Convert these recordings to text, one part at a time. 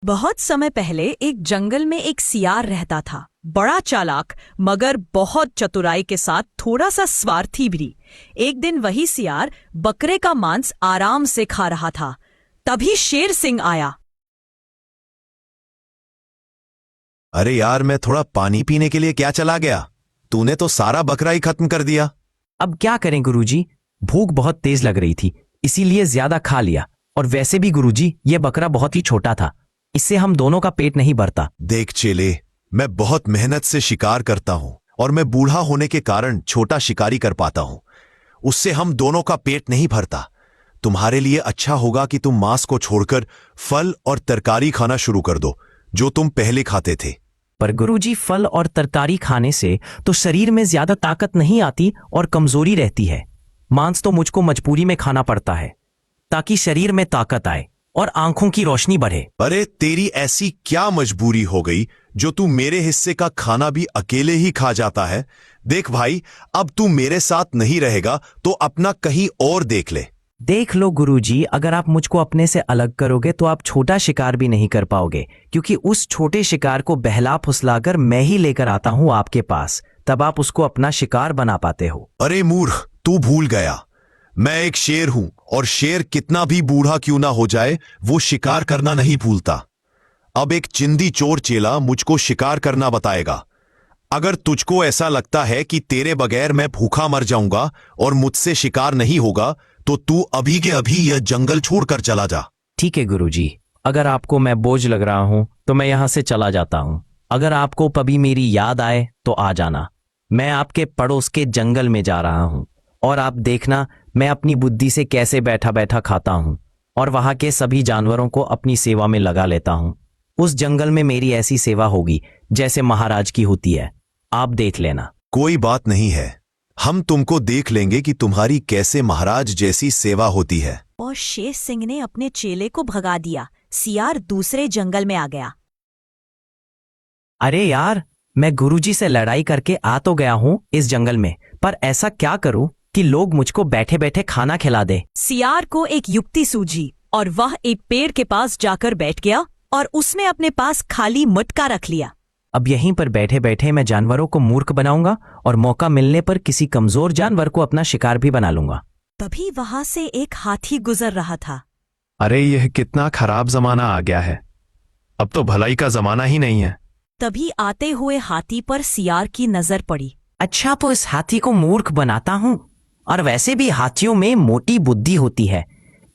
बहुत समय पहले एक जंगल में एक सियार रहता था। बड़ा चालाक मगर बहुत चतुराई के साथ थोड़ा सा स्वार्थी भी। एक दिन वही सियार बकरे का मांस आराम से खा रहा था। तभी शेर सिंह आया। अरे यार, मैं थोड़ा पानी पीने के लिए क्या चला गया। तूने तो सारा बकरा ही खत्म कर दिया। अब क्या करें गुरुजी, भूख बहुत तेज लग रही थी, इसीलिए ज्यादा खा लिया। और वैसे भी गुरुजी, ये बकरा बहुत ही छोटा था, इससे हम दोनों का पेट नहीं भरता। देख चेले, मैं बहुत मेहनत से शिकार करता हूं और मैं बूढ़ा होने के कारण छोटा शिकारी कर पाता हूं। उससे हम दोनों का पेट नहीं भरता। तुम्हारे लिए अच्छा होगा कि तुम मांस को छोड़कर फल और तरकारी खाना शुरू कर दो, जो तुम पहले खाते थे। पर गुरुजी, फल और तरकारी खाने से तो शरीर में ज्यादा ताकत नहीं आती और कमजोरी रहती है। मांस तो मुझको मजबूरी में खाना पड़ता है ताकि शरीर में ताकत आए और आंखों की रोशनी बढ़े। अरे तेरी ऐसी क्या मजबूरी हो गई जो तू मेरे हिस्से का खाना भी अकेले ही खा जाता है। देख भाई, अब तू मेरे साथ नहीं रहेगा तो अपना कहीं और देख ले। देख लो गुरुजी, अगर आप मुझको अपने से अलग करोगे तो आप छोटा शिकार भी नहीं कर पाओगे, क्योंकि उस छोटे शिकार को बहला फुसलाकर मैं ही लेकर आता हूं आपके पास, तब आप उसको अपना शिकार बना पाते हो। अरे मूर्ख, तू भूल गया, मैं एक शेर हूं और शेर कितना भी बूढ़ा क्यों ना हो जाए, वो शिकार करना नहीं भूलता। अब एक चिंदी चोर चेला मुझको शिकार करना बताएगा। अगर तुझको ऐसा लगता है कि तेरे बगैर मैं भूखा मर जाऊंगा और मुझसे शिकार नहीं होगा, तो तू अभी के अभी यह जंगल छोड़कर चला जा। ठीक है गुरुजी, अगर आपको मैं बोझ लग रहा हूं तो मैं यहां से चला जाता हूं। अगर आपको कभी मेरी याद आए तो आ जाना। मैं आपके पड़ोस के जंगल में जा रहा हूं और आप देखना मैं अपनी बुद्धि से कैसे बैठा बैठा खाता हूं और वहां के सभी जानवरों को अपनी सेवा में लगा लेता हूं। उस जंगल में मेरी ऐसी सेवा होगी जैसे महाराज की होती है, आप देख लेना। कोई बात नहीं है, हम तुमको देख लेंगे कि तुम्हारी कैसे महाराज जैसी सेवा होती है। और शेर सिंह ने अपने चेले को भगा दिया। सियार दूसरे जंगल में आ गया। अरे यार, मैं गुरुजी से लड़ाई करके आ तो गया हूं इस जंगल में, पर ऐसा क्या करूं कि लोग मुझको बैठे बैठे खाना खिला दे। सियार को एक युक्ति सूझी और वह एक पेड़ के पास जाकर बैठ गया और उसने अपने पास खाली मटका रख लिया। अब यहीं पर बैठे बैठे मैं जानवरों को मूर्ख बनाऊंगा और मौका मिलने पर किसी कमजोर जानवर को अपना शिकार भी बना लूंगा। तभी वहां से एक हाथी गुजर रहा था। अरे यह कितना खराब जमाना आ गया है, अब तो भलाई का जमाना ही नहीं है। तभी आते हुए हाथी पर सियार की नजर पड़ी। अच्छा, तो इस हाथी को मूर्ख बनाता हूं, और वैसे भी हाथियों में मोटी बुद्धि होती है,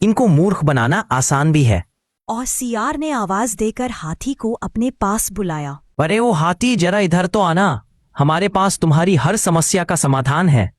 इनको मूर्ख बनाना आसान भी है। और सियार ने आवाज देकर हाथी को अपने पास बुलाया। अरे वो हाथी, जरा इधर तो आना, हमारे पास तुम्हारी हर समस्या का समाधान है।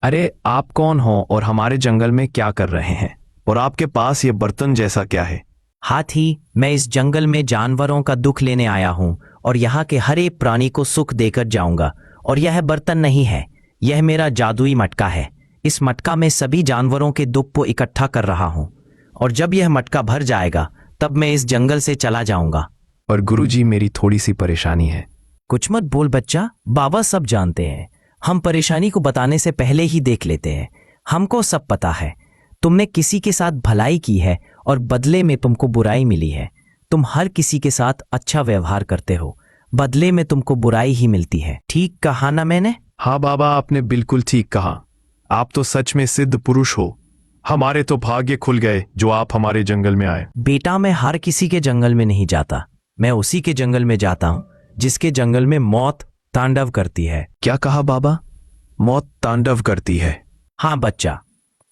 अरे आप कौन हो और हमारे जंगल में क्या कर रहे हैं, और आपके पास ये बर्तन जैसा क्या है? हाथी, मैं इस जंगल में जानवरों का दुख लेने आया हूं और यहाँ के हर एक प्राणी को सुख देकर जाऊंगा। और यह बर्तन नहीं है, यह मेरा जादुई मटका है। इस मटका में सभी जानवरों के दुख को इकट्ठा कर रहा हूं, और जब यह मटका भर जाएगा तब मैं इस जंगल से चला जाऊंगा। और गुरुजी, मेरी थोड़ी सी परेशानी है। कुछ मत बोल बच्चा, बाबा सब जानते हैं। हम परेशानी को बताने से पहले ही देख लेते हैं। हमको सब पता है। तुमने किसी के साथ भलाई की है और बदले में तुमको बुराई मिली है। तुम हर किसी के साथ अच्छा व्यवहार करते हो, बदले में तुमको बुराई ही मिलती है। ठीक कहा ना मैंने? हाँ बाबा, आपने बिल्कुल ठीक कहा। आप तो सच में सिद्ध पुरुष हो। हमारे तो भाग्य खुल गए जो आप हमारे जंगल में आए। बेटा, मैं हर किसी के जंगल में नहीं जाता, मैं उसी के जंगल में जाता हूं जिसके जंगल में मौत तांडव करती है। क्या कहा बाबा? मौत तांडव करती है? हाँ बच्चा,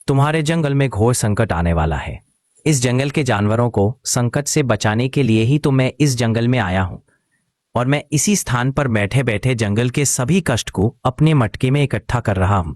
तुम्हारे जंगल में घोर संकट आने वाला है। इस जंगल के जानवरों को संकट से बचाने के लिए ही तो मैं इस जंगल में आया हूं, और मैं इसी स्थान पर बैठे बैठे जंगल के सभी कष्ट को अपने मटके में इकट्ठा कर रहा हूं।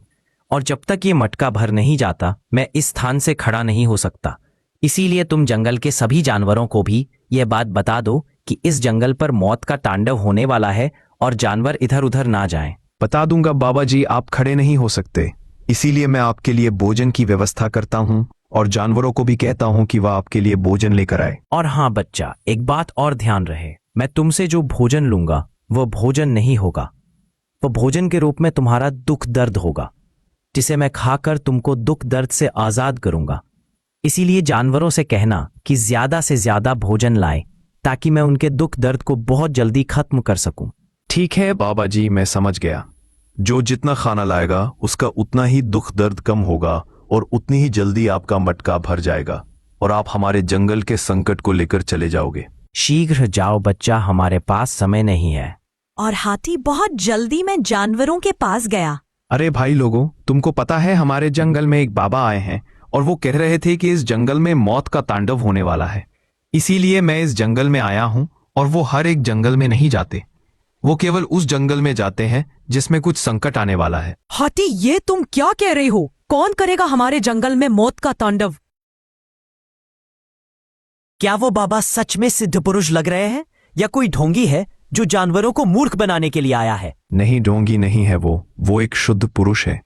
और जब तक ये मटका भर नहीं जाता मैं इस स्थान से खड़ा नहीं हो सकता। इसीलिए तुम जंगल के सभी जानवरों को भी यह बात बता दो कि इस जंगल पर मौत का तांडव होने वाला है और जानवर इधर उधर ना जाएं। बता दूंगा बाबा जी, आप खड़े नहीं हो सकते, इसीलिए मैं आपके लिए भोजन की व्यवस्था करता हूँ और जानवरों को भी कहता हूँ कि वह आपके लिए भोजन लेकर आए। और हाँ बच्चा, एक बात और ध्यान रहे, मैं तुमसे जो भोजन लूंगा वह भोजन नहीं होगा, वह भोजन के रूप में तुम्हारा दुख दर्द होगा। जिसे मैं खाकर तुमको दुख दर्द से आजाद करूंगा। इसीलिए जानवरों से कहना कि ज्यादा से ज्यादा भोजन लाए ताकि मैं उनके दुख दर्द को बहुत जल्दी खत्म कर सकूं। ठीक है बाबा जी, मैं समझ गया। जो जितना खाना लाएगा उसका उतना ही दुख दर्द कम होगा और उतनी ही जल्दी आपका मटका भर जाएगा और आप हमारे जंगल के संकट को लेकर चले जाओगे। शीघ्र जाओ बच्चा, हमारे पास समय नहीं है। और हाथी बहुत जल्दी में जानवरों के पास गया। अरे भाई लोगों, तुमको पता है हमारे जंगल में एक बाबा आए हैं और वो कह रहे थे कि इस जंगल में मौत का तांडव होने वाला है। इसीलिए मैं इस जंगल में आया हूं। और वो हर एक जंगल में नहीं जाते, वो केवल उस जंगल में जाते हैं जिसमें कुछ संकट आने वाला है। हाथी, ये तुम क्या कह रहे हो? कौन करेगा हमारे जंगल में मौत का तांडव? क्या वो बाबा सच में सिद्ध पुरुष लग रहे हैं या कोई ढोंगी है जो जानवरों को मूर्ख बनाने के लिए आया है? नहीं, ढोंगी नहीं है वो एक शुद्ध पुरुष है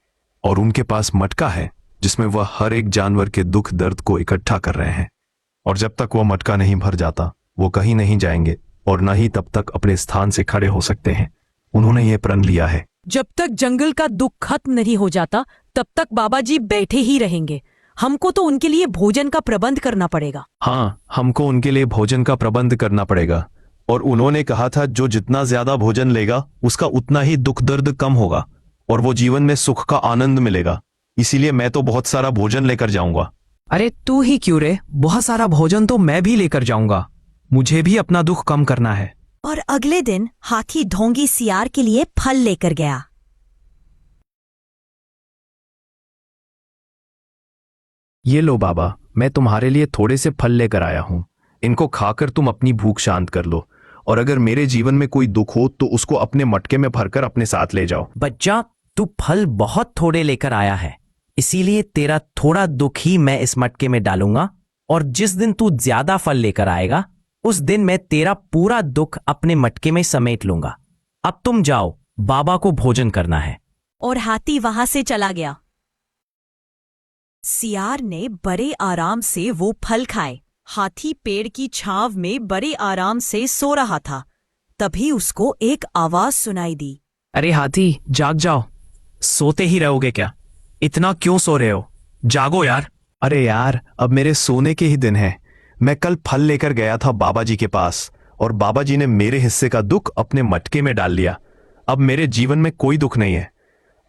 और उनके पास मटका है जिसमें वह हर एक जानवर के दुख दर्द को इकट्ठा कर रहे हैं। और जब तक वह मटका नहीं भर जाता वो कहीं नहीं जाएंगे और न ही तब तक अपने स्थान से खड़े हो सकते हैं। उन्होंने ये प्रण लिया है। जब तक जंगल का दुख खत्म नहीं हो जाता तब तक बाबा जी बैठे ही रहेंगे। हमको तो उनके लिए भोजन का प्रबंध करना पड़ेगा। हाँ, हमको उनके लिए भोजन का प्रबंध करना पड़ेगा। और उन्होंने कहा था जो जितना ज्यादा भोजन लेगा उसका उतना ही दुख दर्द कम होगा और वो जीवन में सुख का आनंद मिलेगा। इसीलिए मैं तो बहुत सारा भोजन लेकर जाऊंगा। अरे तू ही क्यों रे, बहुत सारा भोजन तो मैं भी लेकर जाऊंगा। मुझे भी अपना दुख कम करना है। और अगले दिन हाथी ढोंगी सियार के लिए फल लेकर गया। ये लो बाबा, मैं तुम्हारे लिए थोड़े से फल लेकर आया हूं। इनको खाकर तुम अपनी भूख शांत कर लो और अगर मेरे जीवन में कोई दुख हो तो उसको अपने मटके में भरकर अपने साथ ले जाओ। बच्चा, तू फल बहुत थोड़े लेकर आया है, इसीलिए तेरा थोड़ा दुख ही मैं इस मटके में डालूंगा और जिस दिन तू ज्यादा फल लेकर आएगा उस दिन मैं तेरा पूरा दुख अपने मटके में समेट लूंगा। अब तुम जाओ, बाबा को भोजन करना है। और हाथी वहां से चला गया। सियार ने बड़े आराम से वो फल खाए। हाथी पेड़ की छांव में बड़े आराम से सो रहा था। तभी उसको एक आवाज सुनाई दी। अरे हाथी, जाग जाओ। सोते ही रहोगे क्या? इतना क्यों सो रहे हो? जागो यार। अरे यार, अब मेरे सोने के ही दिन है। मैं कल फल लेकर गया था बाबा जी के पास और बाबा जी ने मेरे हिस्से का दुख अपने मटके में डाल लिया। अब मेरे जीवन में कोई दुख नहीं है।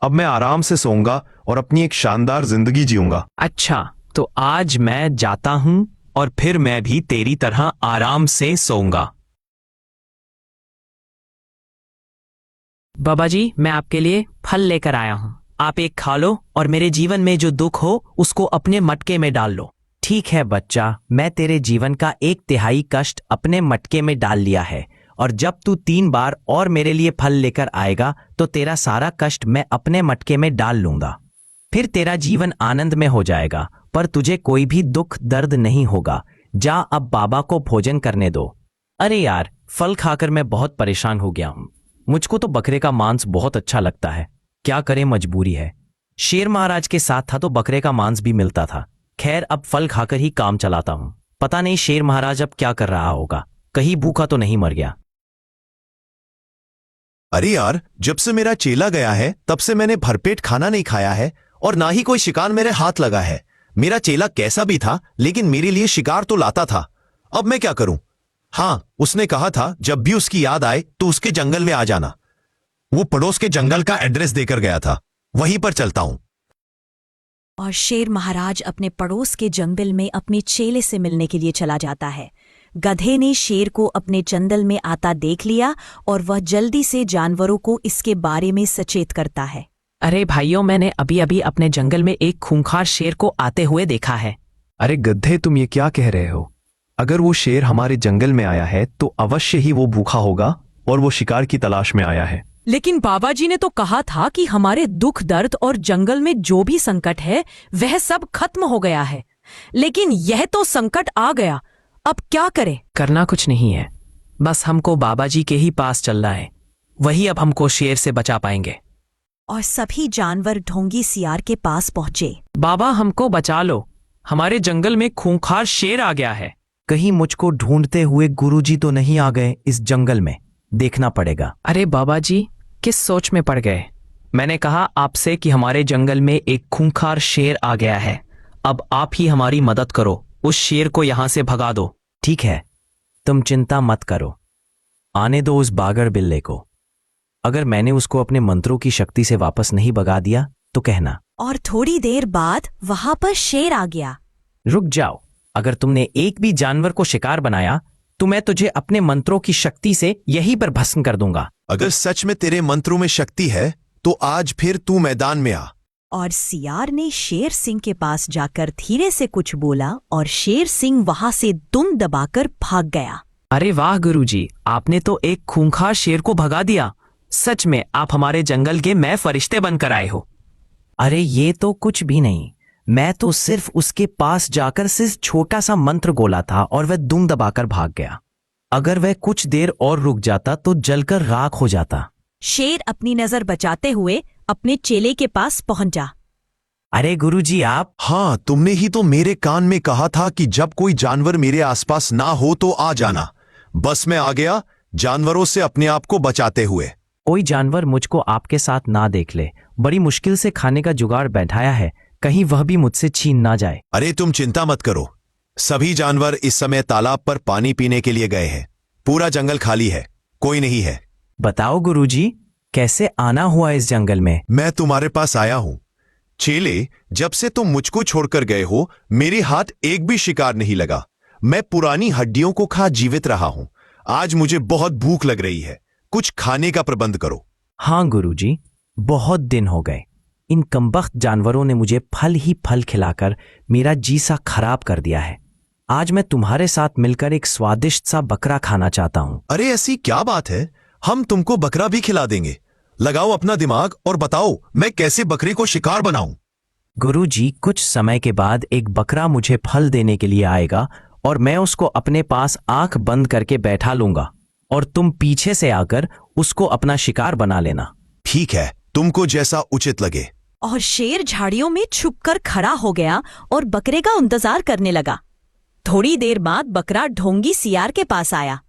अब मैं आराम से सोऊंगा और अपनी एक शानदार जिंदगी जीऊंगा। अच्छा, तो आज मैं जाता हूं और फिर मैं भी तेरी तरह आराम से सोऊंगा। बाबा जी, मैं आपके लिए फल लेकर आया हूं। आप एक खा लो और मेरे जीवन में जो दुख हो उसको अपने मटके में डाल लो। ठीक है बच्चा, मैं तेरे जीवन का 1/3 कष्ट अपने मटके में डाल लिया है और जब तू 3 बार और मेरे लिए फल लेकर आएगा तो तेरा सारा कष्ट मैं अपने मटके में डाल लूंगा। फिर तेरा जीवन आनंद में हो जाएगा, पर तुझे कोई भी दुख दर्द नहीं होगा। जा, अब बाबा को भोजन करने दो। अरे यार, फल खाकर मैं बहुत परेशान हो गया हूं। मुझको तो बकरे का मांस बहुत अच्छा लगता है, क्या करें, मजबूरी है। शेर महाराज के साथ था तो बकरे का मांस भी मिलता था। खैर, अब फल खाकर ही काम चलाता हूं। पता नहीं शेर महाराज अब क्या कर रहा होगा, कहीं भूखा तो नहीं मर गया। अरे यार, जब से मेरा चेला गया है तब से मैंने भरपेट खाना नहीं खाया है और ना ही कोई शिकार मेरे हाथ लगा है। मेरा चेला कैसा भी था लेकिन मेरे लिए शिकार तो लाता था। अब मैं क्या करूं? हाँ, उसने कहा था जब भी उसकी याद आए तो उसके जंगल में आ जाना। वो पड़ोस के जंगल का एड्रेस देकर गया था, वहीं पर चलता हूं। और शेर महाराज अपने पड़ोस के जंगल में अपने चेले से मिलने के लिए चला जाता है। गधे ने शेर को अपने जंगल में आता देख लिया और वह जल्दी से जानवरों को इसके बारे में सचेत करता है। अरे भाइयों, मैंने अभी अभी अपने जंगल में एक खूंखार शेर को आते हुए देखा है। अरे गधे, तुम ये क्या कह रहे हो? अगर वो शेर हमारे जंगल में आया है तो अवश्य ही वो भूखा होगा और वो शिकार की तलाश में आया है। लेकिन बाबा जी ने तो कहा था कि हमारे दुख दर्द और जंगल में जो भी संकट है वह सब खत्म हो गया है। लेकिन यह तो संकट आ गया, अब क्या करें? करना कुछ नहीं है, बस हमको बाबा जी के ही पास चलना है। वही अब हमको शेर से बचा पाएंगे। और सभी जानवर ढोंगी सियार के पास पहुंचे। बाबा, हमको बचा लो, हमारे जंगल में खूंखार शेर आ गया है। कहीं मुझको ढूंढते हुए गुरुजी तो नहीं आ गए इस जंगल में? देखना पड़ेगा। अरे बाबा जी, किस सोच में पड़ गए? मैंने कहा आपसे कि हमारे जंगल में एक खूंखार शेर आ गया है। अब आप ही हमारी मदद करो, उस शेर को यहां से भगा दो। ठीक है, तुम चिंता मत करो। आने दो उस बागर बिल्ले को। अगर मैंने उसको अपने मंत्रों की शक्ति से वापस नहीं भगा दिया तो कहना। और थोड़ी देर बाद वहां पर शेर आ गया। रुक जाओ, अगर तुमने एक भी जानवर को शिकार बनाया तो मैं तुझे अपने मंत्रों की शक्ति से यहीं पर भस्म कर दूंगा। अगर सच में तेरे मंत्रों में शक्ति है तो आज फिर तू मैदान में आ। और सियार ने शेर सिंह के पास जाकर धीरे से कुछ बोला और शेर सिंह वहां से दुम दबाकर भाग गया। अरे वाह गुरुजी, आपने तो एक खूंखार शेर को भगा दिया। सच में आप हमारे जंगल के मैं फरिश्ते बनकर आए हो। अरे ये तो कुछ भी नहीं, मैं तो सिर्फ उसके पास जाकर सिर्फ छोटा सा मंत्र बोला था और वह दुम दबाकर भाग गया। अगर वह कुछ देर और रुक जाता तो जलकर राख हो जाता। शेर अपनी नजर बचाते हुए अपने चेले के पास पहुंचा। अरे गुरुजी आप। हाँ, तुमने ही तो मेरे कान में कहा था कि जब कोई जानवर मेरे आसपास ना हो तो आ जाना। बस मैं आ गया, जानवरों से अपने आप को बचाते हुए। कोई जानवर मुझको आपके साथ ना देख ले। बड़ी मुश्किल से खाने का जुगाड़ बैठाया है, कहीं वह भी मुझसे छीन ना जाए। अरे तुम चिंता मत करो, सभी जानवर इस समय तालाब पर पानी पीने के लिए गए हैं। पूरा जंगल खाली है, कोई नहीं है। बताओ गुरुजी, कैसे आना हुआ इस जंगल में? मैं तुम्हारे पास आया हूं। चेले, जब से तुम मुझको छोड़कर गए हो मेरे हाथ एक भी शिकार नहीं लगा। मैं पुरानी हड्डियों को खा जीवित रहा हूं। आज मुझे बहुत भूख लग रही है, कुछ खाने का प्रबंध करो। हाँ गुरुजी, बहुत दिन हो गए। इन कमबख्त जानवरों ने मुझे फल ही फल खिलाकर मेरा जी सा खराब कर दिया है। आज मैं तुम्हारे साथ मिलकर एक स्वादिष्ट सा बकरा खाना चाहता हूँ। अरे ऐसी क्या बात है, हम तुमको बकरा भी खिला देंगे। लगाओ अपना दिमाग और बताओ मैं कैसे बकरे को शिकार बनाऊं। गुरुजी, कुछ समय के बाद एक बकरा मुझे फल देने के लिए आएगा और मैं उसको अपने पास आंख बंद करके बैठा लूंगा और तुम पीछे से आकर उसको अपना शिकार बना लेना। ठीक है, तुमको जैसा उचित लगे। और शेर झाड़ियों में छुपकर खड़ा हो गया और बकरे का इंतजार करने लगा। थोड़ी देर बाद बकरा ढोंगी सियार के पास आया।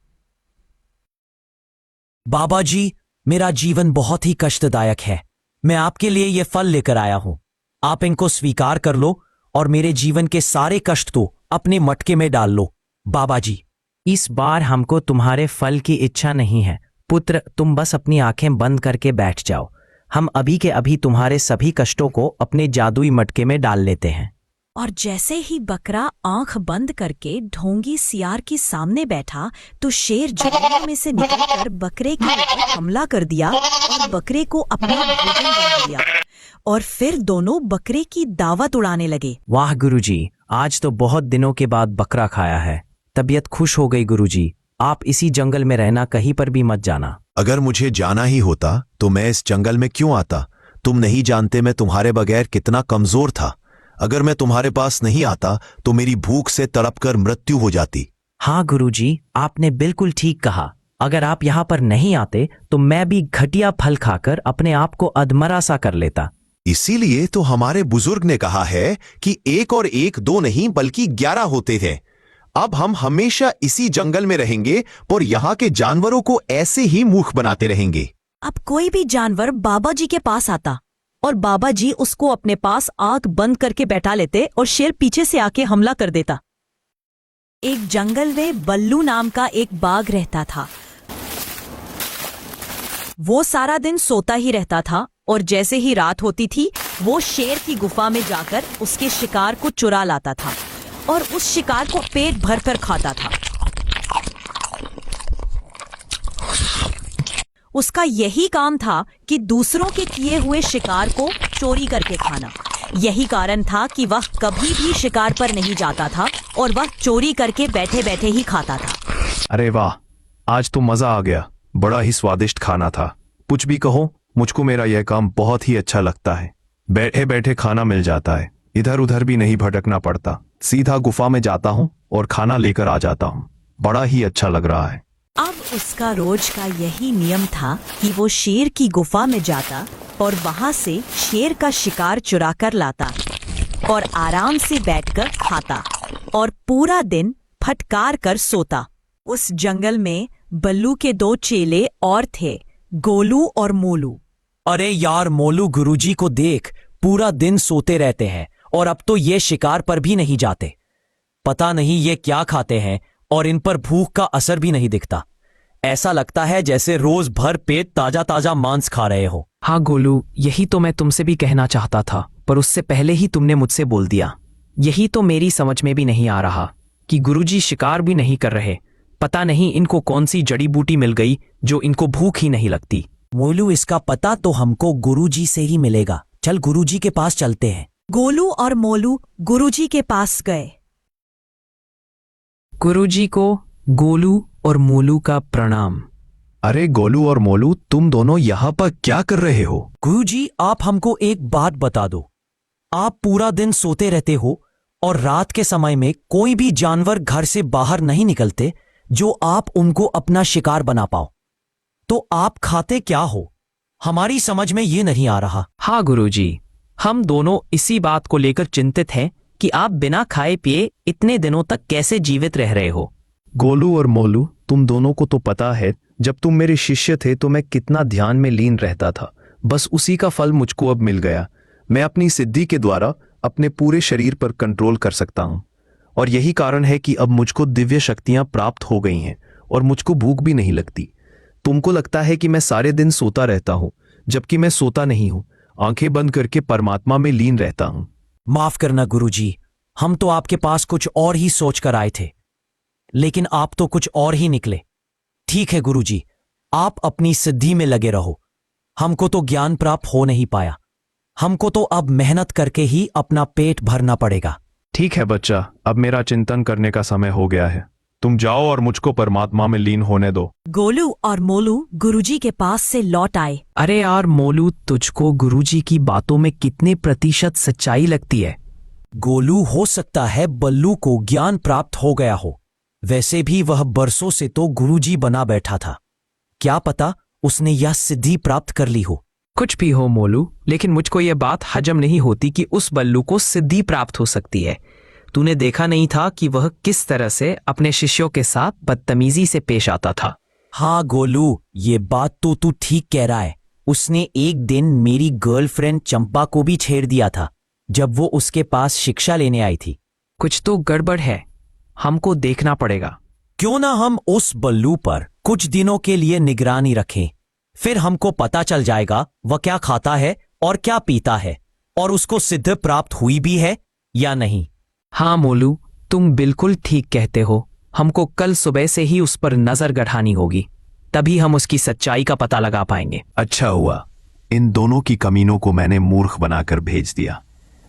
बाबा जी, मेरा जीवन बहुत ही कष्टदायक है। मैं आपके लिए ये फल लेकर आया हूं। आप इनको स्वीकार कर लो और मेरे जीवन के सारे कष्ट तो अपने मटके में डाल लो। बाबा जी, इस बार हमको तुम्हारे फल की इच्छा नहीं है। पुत्र, तुम बस अपनी आंखें बंद करके बैठ जाओ। हम अभी के अभी तुम्हारे सभी कष्टों को अपने जादुई मटके में डाल लेते हैं। और जैसे ही बकरा आंख बंद करके ढोंगी सियार के सामने बैठा तो शेर झाड़ियों में से निकलकर बकरे के ऊपर हमला कर दिया और बकरे को अपना भोजन बना लिया। और फिर दोनों बकरे की दावत उड़ाने लगे। वाह गुरुजी, आज तो बहुत दिनों के बाद बकरा खाया है। तबीयत खुश हो गई गुरुजी। आप इसी जंगल में रहना, कहीं पर भी मत जाना। अगर मुझे जाना ही होता तो मैं इस जंगल में क्यों आता? तुम नहीं जानते मैं तुम्हारे बगैर कितना कमजोर था। अगर मैं तुम्हारे पास नहीं आता तो मेरी भूख से तड़पकर मृत्यु हो जाती। हाँ गुरुजी, आपने बिल्कुल ठीक कहा। अगर आप यहाँ पर नहीं आते तो मैं भी घटिया फल खाकर अपने आप को अधमरा सा कर लेता। इसीलिए तो हमारे बुजुर्ग ने कहा है कि 1 और 1 2 नहीं बल्कि 11 होते थे। अब हम हमेशा इसी जंगल में रहेंगे और यहाँ के जानवरों को ऐसे ही मूर्ख बनाते रहेंगे। अब कोई भी जानवर बाबा जी के पास आता और बाबा जी उसको अपने पास आंख बंद करके बैठा लेते और शेर पीछे से आके हमला कर देता। एक जंगल में बल्लू नाम का एक बाघ रहता था। वो सारा दिन सोता ही रहता था और जैसे ही रात होती थी वो शेर की गुफा में जाकर उसके शिकार को चुरा लाता था और उस शिकार को पेट भर कर खाता था। उसका यही काम था कि दूसरों के किए हुए शिकार को चोरी करके खाना। यही कारण था कि वह कभी भी शिकार पर नहीं जाता था और वह चोरी करके बैठे बैठे ही खाता था। अरे वाह, आज तो मजा आ गया। बड़ा ही स्वादिष्ट खाना था। कुछ भी कहो, मुझको मेरा यह काम बहुत ही अच्छा लगता है। बैठे बैठे खाना मिल जाता है, इधर उधर भी नहीं भटकना पड़ता। सीधा गुफा में जाता हूँ और खाना लेकर आ जाता हूँ। बड़ा ही अच्छा लग रहा है। अब उसका रोज का यही नियम था कि वो शेर की गुफा में जाता और वहां से शेर का शिकार चुरा कर लाता और आराम से बैठकर खाता और पूरा दिन फटकार कर सोता। उस जंगल में बल्लू के 2 चेले और थे, गोलू और मोलू। अरे यार मोलू, गुरुजी को देख, पूरा दिन सोते रहते हैं और अब तो ये शिकार पर भी नहीं जाते। पता नहीं ये क्या खाते हैं और इन पर भूख का असर भी नहीं दिखता। ऐसा लगता है जैसे रोज भर पेट ताजा ताजा मांस खा रहे हो। हाँ गोलू, यही तो मैं तुमसे भी कहना चाहता था, पर उससे पहले ही तुमने मुझसे बोल दिया। यही तो मेरी समझ में भी नहीं आ रहा कि गुरुजी शिकार भी नहीं कर रहे। पता नहीं इनको कौन सी जड़ी बूटी मिल गई जो इनको भूख ही नहीं लगती। मोलू, इसका पता तो हमको गुरुजी से ही मिलेगा। चल गुरुजी के पास चलते हैं। गोलू और मोलू गुरुजी के पास गए। गुरुजी को गोलू और मोलू का प्रणाम। अरे गोलू और मोलू, तुम दोनों यहाँ पर क्या कर रहे हो? गुरुजी, आप हमको एक बात बता दो। आप पूरा दिन सोते रहते हो और रात के समय में कोई भी जानवर घर से बाहर नहीं निकलते जो आप उनको अपना शिकार बना पाओ। तो आप खाते क्या हो? हमारी समझ में ये नहीं आ रहा। हाँ गुरुजी, हम दोनों इसी बात को लेकर चिंतित हैं कि आप बिना खाए पिए इतने दिनों तक कैसे जीवित रह रहे हो। गोलू और मोलू, तुम दोनों को तो पता है जब तुम मेरे शिष्य थे तो मैं कितना ध्यान में लीन रहता था। बस उसी का फल मुझको अब मिल गया। मैं अपनी सिद्धि के द्वारा अपने पूरे शरीर पर कंट्रोल कर सकता हूं और यही कारण है कि अब मुझको दिव्य शक्तियां प्राप्त हो गई हैं और मुझको भूख भी नहीं लगती। तुमको लगता है कि मैं सारे दिन सोता रहता हूं, जबकि मैं सोता नहीं हूं। आंखें बंद करके परमात्मा में लीन रहता हूं। माफ करना गुरुजी, हम तो आपके पास कुछ और ही सोच कर आए थे, लेकिन आप तो कुछ और ही निकले। ठीक है गुरुजी, आप अपनी सिद्धि में लगे रहो। हमको तो ज्ञान प्राप्त हो नहीं पाया। हमको तो अब मेहनत करके ही अपना पेट भरना पड़ेगा। ठीक है बच्चा, अब मेरा चिंतन करने का समय हो गया है। तुम जाओ और मुझको परमात्मा में लीन होने दो। गोलू और मोलू गुरुजी के पास से लौट आए। अरे यार मोलू, तुझको गुरुजी की बातों में कितने प्रतिशत सच्चाई लगती है? गोलू, हो सकता है बल्लू को ज्ञान प्राप्त हो गया हो। वैसे भी वह बरसों से तो गुरुजी बना बैठा था। क्या पता उसने यह सिद्धि प्राप्त कर ली हो। कुछ भी हो मोलू, लेकिन मुझको यह बात हजम नहीं होती कि उस बल्लू को सिद्धि प्राप्त हो सकती है। तूने देखा नहीं था कि वह किस तरह से अपने शिष्यों के साथ बदतमीजी से पेश आता था। हाँ गोलू, ये बात तो तू ठीक कह रहा है। उसने एक दिन मेरी गर्लफ्रेंड चंपा को भी छेड़ दिया था जब वो उसके पास शिक्षा लेने आई थी। कुछ तो गड़बड़ है, हमको देखना पड़ेगा। क्यों ना हम उस बल्लू पर कुछ दिनों के लिए निगरानी रखें। फिर हमको पता चल जाएगा वह क्या खाता है और क्या पीता है और उसको सिद्ध प्राप्त हुई भी है या नहीं। हाँ मोलू, तुम बिल्कुल ठीक कहते हो। हमको कल सुबह से ही उस पर नजर गढ़ानी होगी, तभी हम उसकी सच्चाई का पता लगा पाएंगे। अच्छा हुआ इन दोनों की कमीनों को मैंने मूर्ख बनाकर भेज दिया।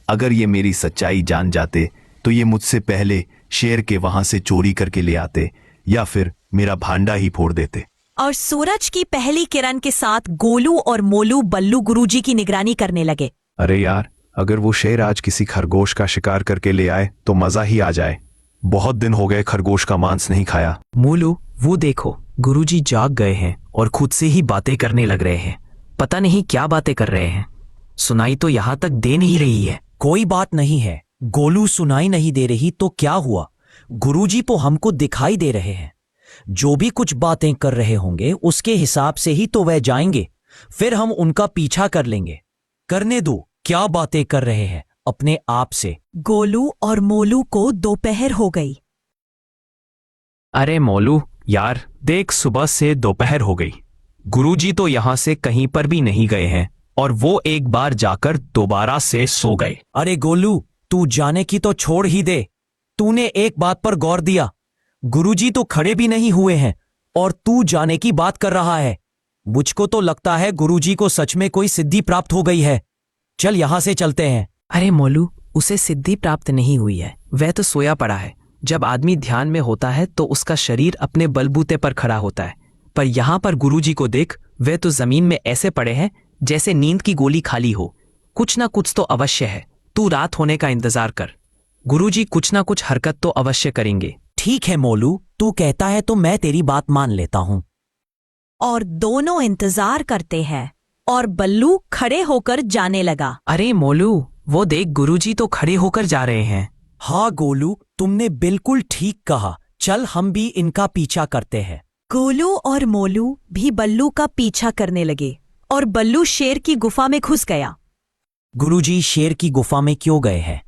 अगर ये मेरी सच्चाई जान जाते तो ये मुझसे पहले शेर के वहां से चोरी करके ले आते या फिर मेरा भांडा ही फोड़ देते। और सूरज की पहली किरण के साथ गोलू और मोलू बल्लू गुरुजी की निगरानी करने लगे। अरे यार, अगर वो शेर आज किसी खरगोश का शिकार करके ले आए तो मजा ही आ जाए। बहुत दिन हो गए खरगोश का मांस नहीं खाया। मोलू, वो देखो, गुरुजी जाग गए हैं और खुद से ही बातें करने लग रहे हैं। पता नहीं क्या बातें कर रहे हैं। सुनाई तो यहाँ तक दे नहीं रही है। कोई बात नहीं है गोलू, सुनाई नहीं दे रही तो क्या हुआ? गुरुजी तो हमको दिखाई दे रहे हैं। जो भी कुछ बातें कर रहे होंगे उसके हिसाब से ही तो वह जाएंगे। फिर हम उनका पीछा कर लेंगे। करने दो, क्या बातें कर रहे हैं अपने आप से। गोलू और मोलू को दोपहर हो गई। अरे मोलू यार, देख, सुबह से दोपहर हो गई। गुरुजी तो यहाँ से कहीं पर भी नहीं गए हैं और वो एक बार जाकर दोबारा से सो गए। अरे गोलू, तू जाने की तो छोड़ ही दे। तूने एक बात पर गौर दिया? गुरुजी तो खड़े भी नहीं हुए हैं और तू जाने की बात कर रहा है। मुझको तो लगता है गुरुजी को सच में कोई सिद्धि प्राप्त हो गई है। चल यहां से चलते हैं। अरे मोलू, उसे सिद्धि प्राप्त नहीं हुई है, वह तो सोया पड़ा है। जब आदमी ध्यान में होता है तो उसका शरीर अपने बलबूते पर खड़ा होता है, पर यहाँ पर गुरुजी को देख, वे तो जमीन में ऐसे पड़े हैं जैसे नींद की गोली खाली हो। कुछ ना कुछ तो अवश्य है। तू रात होने का इंतजार कर, गुरुजी कुछ ना कुछ हरकत तो अवश्य करेंगे। ठीक है मोलू, तू कहता है तो मैं तेरी बात मान लेता हूं। और दोनों इंतजार करते हैं और बल्लू खड़े होकर जाने लगा। अरे मोलू, वो देख, गुरुजी तो खड़े होकर जा रहे हैं। हाँ गोलू, तुमने बिल्कुल ठीक कहा। चल हम भी इनका पीछा करते हैं। गोलू और मोलू भी बल्लू का पीछा करने लगे और बल्लू शेर की गुफा में घुस गया। गुरुजी, शेर की गुफा में क्यों गए हैं?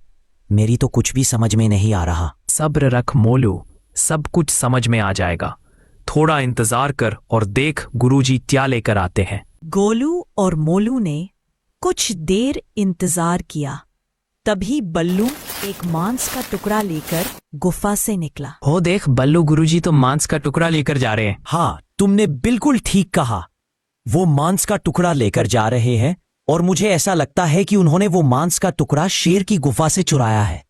मेरी तो कुछ भी समझ में नहीं आ रहा। सब्र रख मोलू, सब कुछ समझ में आ जाएगा। थोड़ा इंतजार कर और देख गुरुजी क्या लेकर आते हैं। गोलू और मोलू ने कुछ देर इंतजार किया। तभी बल्लू एक मांस का टुकड़ा लेकर गुफा से निकला। हो देख बल्लू, गुरुजी तो मांस का टुकड़ा लेकर जा रहे हैं। हाँ, तुमने बिल्कुल ठीक कहा। वो मांस का टुकड़ा लेकर जा रहे हैं और मुझे ऐसा लगता है कि उन्होंने वो मांस का टुकड़ा शेर की गुफा से चुराया है।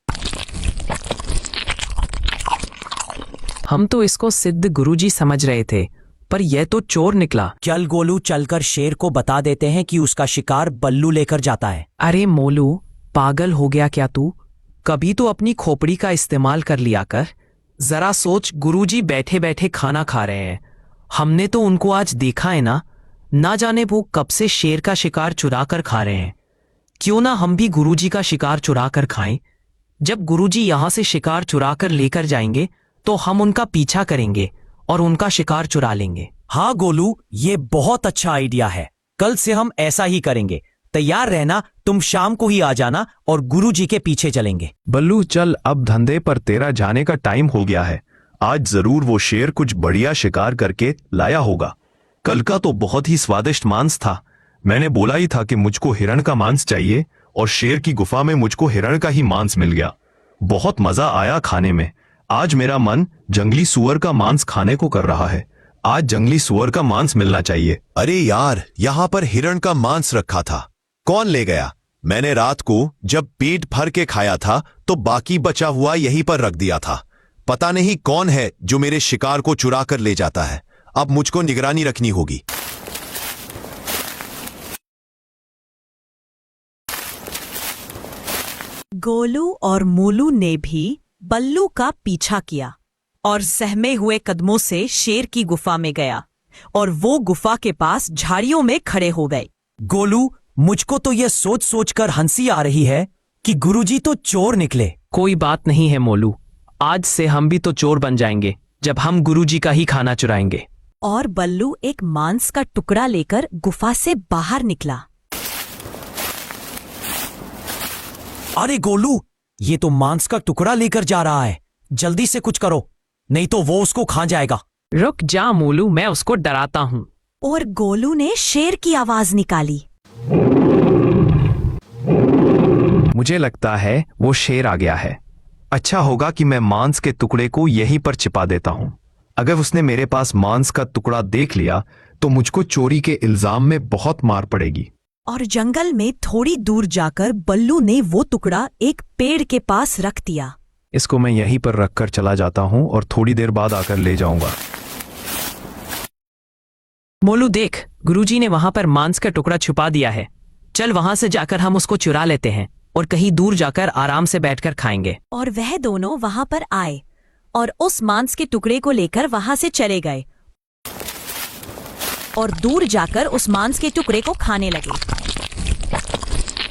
हम तो इसको सिद्ध गुरुजी समझ रहे थे, पर यह तो चोर निकला। चल गोलू, चलकर शेर को बता देते हैं कि उसका शिकार बल्लू लेकर जाता है। अरे मोलू, पागल हो गया क्या तू? कभी तो अपनी खोपड़ी का इस्तेमाल कर लिया कर। जरा सोच, गुरुजी बैठे बैठे खाना खा रहे हैं। हमने तो उनको आज देखा है ना जाने वो कब से शेर का शिकार चुरा कर खा रहे हैं। क्यों ना हम भी गुरुजी का शिकार चुरा कर खाएं? जब गुरुजी यहां से शिकार चुरा कर लेकर जाएंगे तो हम उनका पीछा करेंगे और उनका शिकार चुरा लेंगे। हाँ गोलू, ये बहुत अच्छा आइडिया है। कल से हम ऐसा ही करेंगे। तैयार रहना, तुम शाम को ही आ जाना और गुरुजी के पीछे चलेंगे। बल्लू चल, अब धंधे पर तेरा जाने का टाइम हो गया है। आज जरूर वो शेर कुछ बढ़िया शिकार करके लाया होगा। कल का तो बहुत ही स्वादिष्ट मांस था। मैंने बोला ही था कि मुझको हिरण का मांस चाहिए और शेर की गुफा में मुझको हिरण का ही मांस मिल गया। बहुत मजा आया खाने में। आज मेरा मन जंगली सुअर का मांस खाने को कर रहा है। आज जंगली सुअर का मांस मिलना चाहिए। अरे यार, यहाँ पर हिरण का मांस रखा था, कौन ले गया? मैंने रात को जब पेट भर के खाया था तो बाकी बचा हुआ यहीं पर रख दिया था। पता नहीं कौन है जो मेरे शिकार को चुरा कर ले जाता है। अब मुझको निगरानी रखनी होगी। गोलू और मोलू ने भी बल्लू का पीछा किया और सहमे हुए कदमों से शेर की गुफा में गया और वो गुफा के पास झाड़ियों में खड़े हो गए। गोलू, मुझको तो यह सोच सोचकर हंसी आ रही है कि गुरुजी तो चोर निकले। कोई बात नहीं है मोलू, आज से हम भी तो चोर बन जाएंगे जब हम गुरुजी का ही खाना चुराएंगे। और बल्लू एक मांस का टुकड़ा लेकर गुफा से बाहर निकला। अरे गोलू, ये तो मांस का टुकड़ा लेकर जा रहा है। जल्दी से कुछ करो, नहीं तो वो उसको खा जाएगा। रुक जा मोलू, मैं उसको डराता हूँ। और गोलू ने शेर की आवाज निकाली। मुझे लगता है वो शेर आ गया है। अच्छा होगा कि मैं मांस के टुकड़े को यहीं पर छिपा देता हूँ। अगर उसने मेरे पास मांस का टुकड़ा देख लिया तो मुझको चोरी के इल्जाम में बहुत मार पड़ेगी। और जंगल में थोड़ी दूर जाकर बल्लू ने वो टुकड़ा एक पेड़ के पास रख दिया। इसको मैं यहीं पर रखकर चला जाता हूँ और थोड़ी देर बाद आकर ले जाऊंगा। मोलू देख, गुरुजी ने वहां पर मांस का टुकड़ा छुपा दिया है। चल वहां से जाकर हम उसको चुरा लेते हैं और कहीं दूर जाकर आराम से बैठकर खाएंगे। और वह दोनों वहां पर आए और उस मांस के टुकड़े को लेकर वहां से चले गए और दूर जाकर उस मांस के टुकड़े को खाने लगे।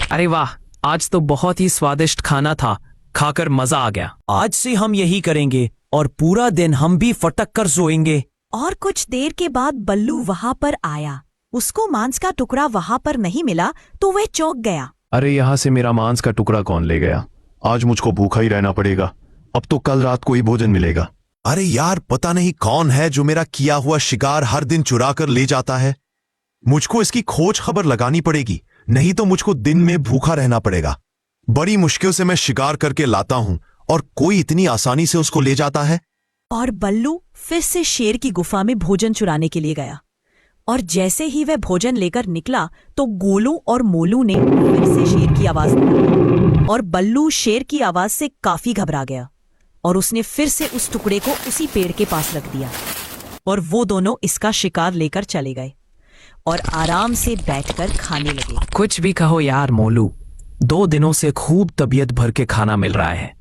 अरे वाह, आज तो बहुत ही स्वादिष्ट खाना था, खाकर मजा आ गया। आज से हम यही करेंगे और पूरा दिन हम भी फटक कर सोएंगे। और कुछ देर के बाद बल्लू वहां पर आया। उसको मांस का टुकड़ा वहां पर नहीं मिला तो वह चौंक गया। अरे यहाँ से मेरा मांस का टुकड़ा कौन ले गया? आज मुझको भूखा ही रहना पड़ेगा। अब तो कल रात को ही भोजन मिलेगा। अरे यार, पता नहीं कौन है जो मेरा किया हुआ शिकार हर दिन चुरा कर ले जाता है। मुझको इसकी खोज खबर लगानी पड़ेगी, नहीं तो मुझको दिन में भूखा रहना पड़ेगा। बड़ी मुश्किल से मैं शिकार करके लाता हूं और कोई इतनी आसानी से उसको ले जाता है। और बल्लू फिर से शेर की गुफा में भोजन चुराने के लिए गया और जैसे ही वह भोजन लेकर निकला तो गोलू और मोलू ने फिर से शेर की आवाज दी और बल्लू शेर की आवाज से काफी घबरा गया और उसने फिर से उस टुकड़े को उसी पेड़ के पास रख दिया और वो दोनों इसका शिकार लेकर चले गए और आराम से बैठकर खाने लगे। कुछ भी कहो यार मोलू, 2 दिनों से खूब तबीयत भर के खाना मिल रहा है।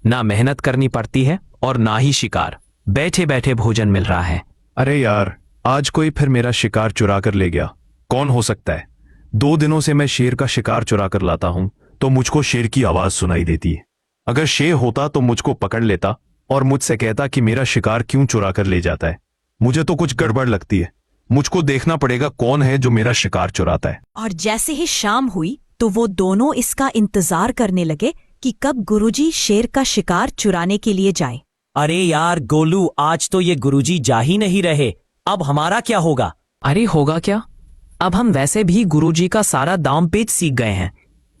ना मेहनत करनी पड़ती है और ना ही शिकार, बैठे बैठे भोजन मिल रहा है। अरे यार, आज कोई फिर मेरा शिकार चुरा कर ले गया। कौन हो सकता है? 2 दिनों से मैं शेर का शिकार चुरा कर लाता हूं तो मुझको शेर की आवाज सुनाई देती है। अगर शेर होता तो मुझको पकड़ लेता और मुझसे कहता कि मेरा शिकार क्यों चुरा कर ले जाता है। मुझे तो कुछ गड़बड़ लगती है। मुझको देखना पड़ेगा कौन है जो मेरा शिकार चुराता है। और जैसे ही शाम हुई तो वो दोनों इसका इंतजार करने लगे कि कब गुरुजी शेर का शिकार चुराने के लिए जाए। अरे यार गोलू, आज तो ये गुरुजी जा ही नहीं रहे, अब हमारा क्या होगा? अरे होगा क्या, अब हम वैसे भी गुरुजी का सारा दाम पेच सीख गए हैं।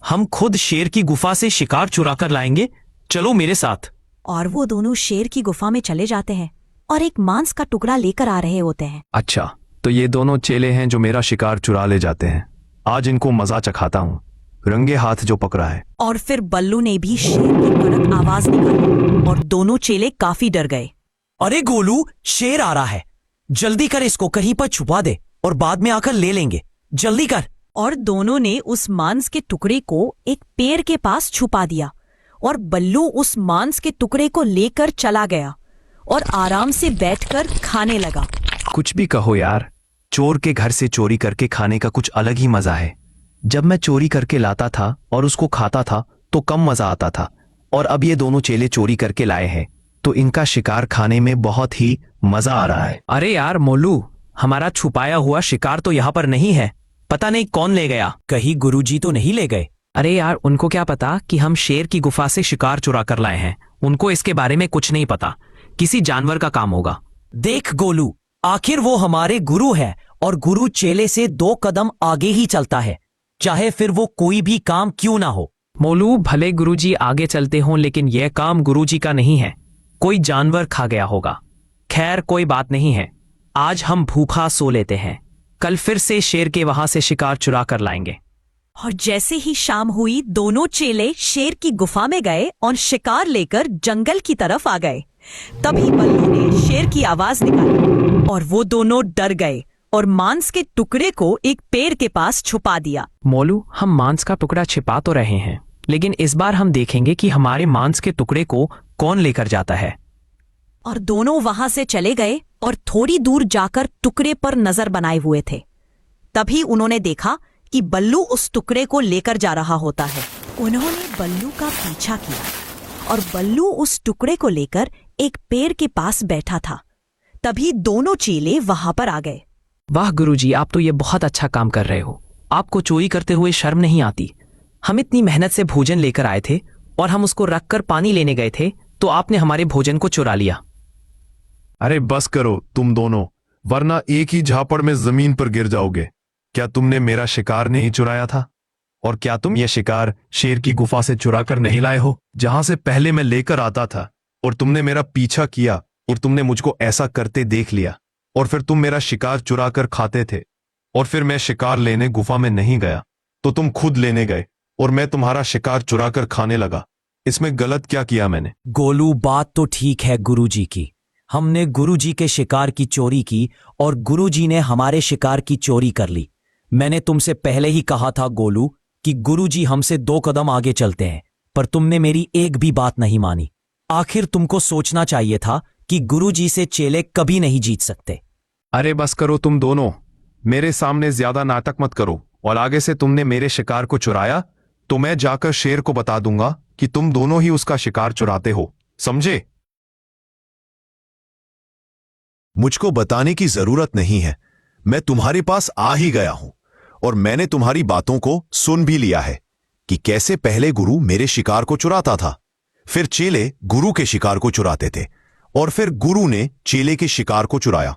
हम खुद शेर की गुफा से शिकार चुरा कर लाएंगे, चलो मेरे साथ। और वो दोनों शेर की गुफा में चले जाते हैं और एक मांस का टुकड़ा लेकर आ रहे होते हैं। अच्छा, तो ये दोनों चेले हैं जो मेरा शिकार चुरा ले जाते हैं। आज इनको मजा चखाता हूँ, रंगे हाथ जो पकड़ा है। और फिर बल्लू ने भी शेर की कड़क आवाज निकाली और दोनों चेले काफी डर गए। अरे गोलू, शेर आ रहा है, जल्दी कर, इसको कहीं पर छुपा दे और बाद में आकर ले लेंगे, जल्दी कर। और दोनों ने उस मांस के टुकड़े को एक पेड़ के पास छुपा दिया और बल्लू उस मांस के टुकड़े को लेकर चला गया और आराम से बैठकर खाने लगा। कुछ भी कहो यार, चोर के घर से चोरी करके खाने का कुछ अलग ही मजा है। जब मैं चोरी करके लाता था और उसको खाता था तो कम मजा आता था, और अब ये दोनों चेले चोरी करके लाए हैं तो इनका शिकार खाने में बहुत ही मजा आ रहा है। अरे यार मोलू, हमारा छुपाया हुआ शिकार तो यहाँ पर नहीं है, पता नहीं कौन ले गया। कहीं गुरुजी तो नहीं ले गए? अरे यार, उनको क्या पता कि हम शेर की गुफा से शिकार चुरा कर लाए हैं। उनको इसके बारे में कुछ नहीं पता, किसी जानवर का काम होगा। देख गोलू, आखिर वो हमारे गुरु है और गुरु चेले से 2 कदम आगे ही चलता है, चाहे फिर वो कोई भी काम क्यों ना हो। मोलू, भले गुरुजी आगे चलते हों लेकिन यह काम गुरुजी का नहीं है, कोई जानवर खा गया होगा। खैर कोई बात नहीं है, आज हम भूखा सो लेते हैं, कल फिर से शेर के वहां से शिकार चुरा कर लाएंगे। और जैसे ही शाम हुई दोनों चेले शेर की गुफा में गए और शिकार लेकर जंगल की तरफ आ गए। तभी बल्लू ने शेर की आवाज निकाली और वो दोनों डर गए और मांस के टुकड़े को एक पेड़ के पास छुपा दिया। मोलू, हम मांस का टुकड़ा छिपा तो रहे हैं, लेकिन इस बार हम देखेंगे कि हमारे मांस के टुकड़े को कौन लेकर जाता है। और दोनों वहां से चले गए और थोड़ी दूर जाकर टुकड़े पर नजर बनाए हुए थे। तभी उन्होंने देखा कि बल्लू उस टुकड़े को लेकर जा रहा होता है। उन्होंने बल्लू का पीछा किया और बल्लू उस टुकड़े को लेकर एक पेड़ के पास बैठा था। तभी दोनों चेले वहां पर आ गए। वाह गुरुजी, आप तो ये बहुत अच्छा काम कर रहे हो, आपको चोरी करते हुए शर्म नहीं आती। हम इतनी मेहनत से भोजन लेकर आए थे और हम उसको रखकर पानी लेने गए थे तो आपने हमारे भोजन को चुरा लिया। अरे बस करो तुम दोनों, वरना एक ही झापड़ में जमीन पर गिर जाओगे। क्या तुमने मेरा शिकार नहीं चुराया था? और क्या तुम ये शिकार शेर की गुफा से चुरा कर नहीं लाए हो, जहां से पहले मैं लेकर आता था? और तुमने मेरा पीछा किया और तुमने मुझको ऐसा करते देख लिया, और फिर तुम मेरा शिकार चुरा कर खाते थे, और फिर मैं शिकार लेने गुफा में नहीं गया तो तुम खुद लेने गए और मैं तुम्हारा शिकार चुरा कर खाने लगा। इसमें गलत क्या किया मैंने? गोलू, बात तो ठीक है गुरुजी की, हमने गुरुजी के शिकार की चोरी की और गुरुजी ने हमारे शिकार की चोरी कर ली। मैंने तुमसे पहले ही कहा था गोलू कि गुरुजी हमसे 2 कदम आगे चलते हैं, पर तुमने मेरी एक भी बात नहीं मानी। आखिर तुमको सोचना चाहिए था कि गुरुजी से चेले कभी नहीं जीत सकते। अरे बस करो तुम दोनों, मेरे सामने ज्यादा नाटक मत करो, और आगे से तुमने मेरे शिकार को चुराया तो मैं जाकर शेर को बता दूंगा कि तुम दोनों ही उसका शिकार चुराते हो, समझे? मुझको बताने की जरूरत नहीं है, मैं तुम्हारे पास आ ही गया हूं और मैंने तुम्हारी बातों को सुन भी लिया है कि कैसे पहले गुरु मेरे शिकार को चुराता था, फिर चेले गुरु के शिकार को चुराते थे और फिर गुरु ने चेले के शिकार को चुराया।